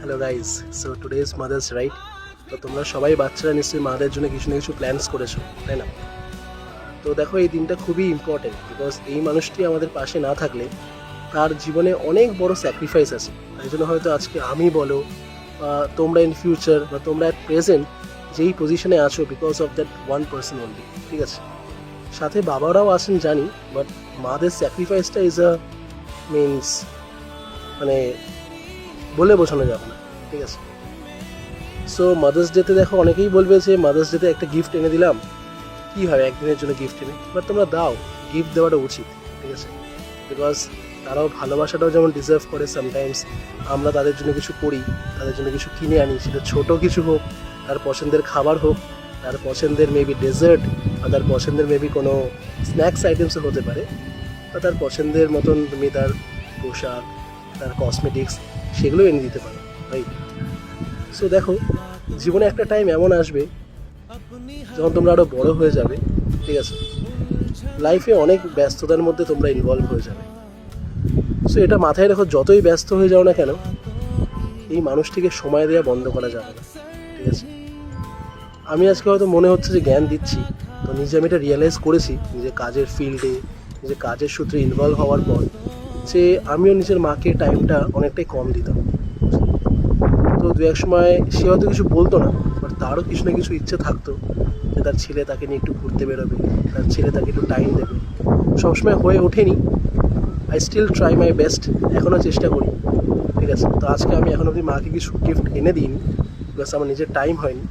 Hello guys, so today is mother's right. তো তোমরা সবাই বাচ্চারা নিশ্চয়ই মাদের জন্য কিছু না কিছু প্ল্যানস করেছো, তাই না? তো দেখো, এই দিনটা খুবই ইম্পর্টেন্ট বিকজ এই মানুষটি আমাদের পাশে না থাকলে তার জীবনে অনেক বড় স্যাক্রিফাইস আছে। তাই জন্য হয়তো আজকে আমি বলো বা তোমরা ইন ফিউচার বা তোমরা অ্যাট প্রেজেন্ট যেই পজিশনে আছো because of that one person only, ঠিক আছে? সাথে বাবারাও আছেন জানি, বাট মাদের স্যাক্রিফাইসটা ইজ আ মিনস মানে বলে বোঝানো যাবে না, ঠিক আছে? সো মাদার্স ডেতে দেখো অনেকেই বলবে যে মাদার্স ডেতে একটা গিফট এনে দিলাম, কী হয় একদিনের জন্য গিফট এনে, বাট তোমরা দাও, গিফট দেওয়াটা উচিত, ঠিক আছে? বিকজ তারাও ভালোবাসাটাও যেমন ডিজার্ভ করে, সামটাইমস আমরা তাদের জন্য কিছু করি, তাদের জন্য কিছু কিনে আনি, সেটা ছোটো কিছু হোক, তার পছন্দের খাবার হোক, তার পছন্দের মেবি ডেজার্ট, বা তার পছন্দের মেবি কোনো স্ন্যাক্স আইটেমসও হতে পারে, বা তার পছন্দের মতন তুমি তার পোশাক, তার কসমেটিক্স, সেগুলো এনে দিতে পারো, রাইট? সো দেখো, জীবনে একটা টাইম এমন আসবে যখন তোমরা আরও বড় হয়ে যাবে, ঠিক আছে? লাইফে অনেক ব্যস্ততার মধ্যে তোমরা ইনভলভ হয়ে যাবে। সো এটা মাথায় রেখো, যতই ব্যস্ত হয়ে যাও না কেন, এই মানুষটিকে সময় দেওয়া বন্ধ করা যাবে না, ঠিক আছে? আমি আজকে হয়তো মনে হচ্ছে যে জ্ঞান দিচ্ছি, তো নিজে আমি এটা রিয়েলাইজ করেছি নিজের কাজের ফিল্ডে, নিজের কাজের সূত্রে ইনভলভ হওয়ার পর, যে আমিও নিজের মাকে টাইমটা অনেকটাই কম দিতাম। তো দু এক সময় সে হয়তো কিছু বলতো না, বাট তারও কিছু না কিছু ইচ্ছে থাকতো যে তার ছেলে তাকে নিয়ে একটু ঘুরতে বেরোবে, তার ছেলে তাকে একটু টাইম দেবে। সবসময় হয়ে ওঠেনি, I still try my best, এখনও চেষ্টা করি, ঠিক আছে? তো আজকে আমি এখন অবধি মাকে কিছু গিফট এনে দিইনি বিকজ আমার নিজের টাইম হয়নি,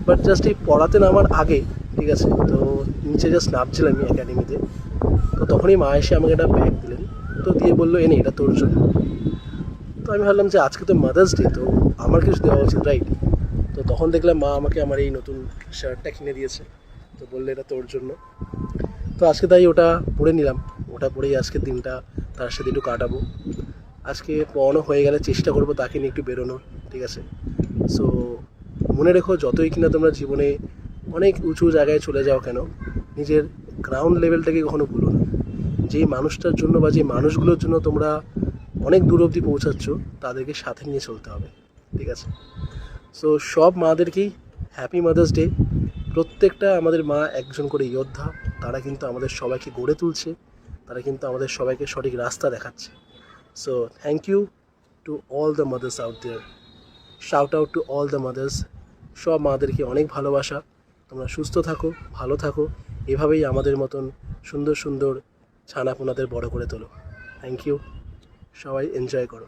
বাট জাস্ট এই পড়াতে নামার আগে, ঠিক আছে, তো নিচে জাস্ট নামছিলাম আমি একাডেমিতে, তো তখনই মা এসে আমাকে একটা ব্যাগ দিলেন, তো দিয়ে বললো এনে এটা তোর জন্য। তো আমি ভাবলাম যে আজকে তো মাদার্স ডে, তো আমার কিছু দেওয়া উচিত, রাইট? তো তখন দেখলাম মা আমাকে আমার এই নতুন শার্টটা কিনে দিয়েছে, তো বললে এটা তোর জন্য। তো আজকে তাই ওটা পরে নিলাম, ওটা পরেই আজকের দিনটা তার সাথে একটু কাটাবো। আজকে পড়ানো হয়ে গেলে চেষ্টা করবো তাকে নিয়ে একটু বেরোনোর, ঠিক আছে? সো মনে রেখো, যতই কিনা তোমরা জীবনে অনেক উঁচু জায়গায় চলে যাও কেন, নিজের গ্রাউন্ড লেভেলটাকে কখনো ভুলো না। যেই মানুষটার জন্য বা যে মানুষগুলোর জন্য তোমরা অনেক দূর অবধি পৌঁছাচ্ছ, তাদেরকে সাথে নিয়ে চলতে হবে, ঠিক আছে? সো সব মাদেরকেই হ্যাপি মাদার্স ডে। প্রত্যেকটা আমাদের মা একজন করে যোদ্ধা, তারা কিন্তু আমাদের সবাইকে গড়ে তুলছে, তারা কিন্তু আমাদের সবাইকে সঠিক রাস্তা দেখাচ্ছে। So thank you to all the mothers out there, shout out to all the mothers. সব মাদেরকে অনেক ভালোবাসা, তোমরা সুস্থ থাকো, ভালো থাকো, এভাবেই আমাদের মতন সুন্দর সুন্দর ছানাপোনাদের বড় করে তোলো। থ্যাংক ইউ, সবাই এনজয় করো।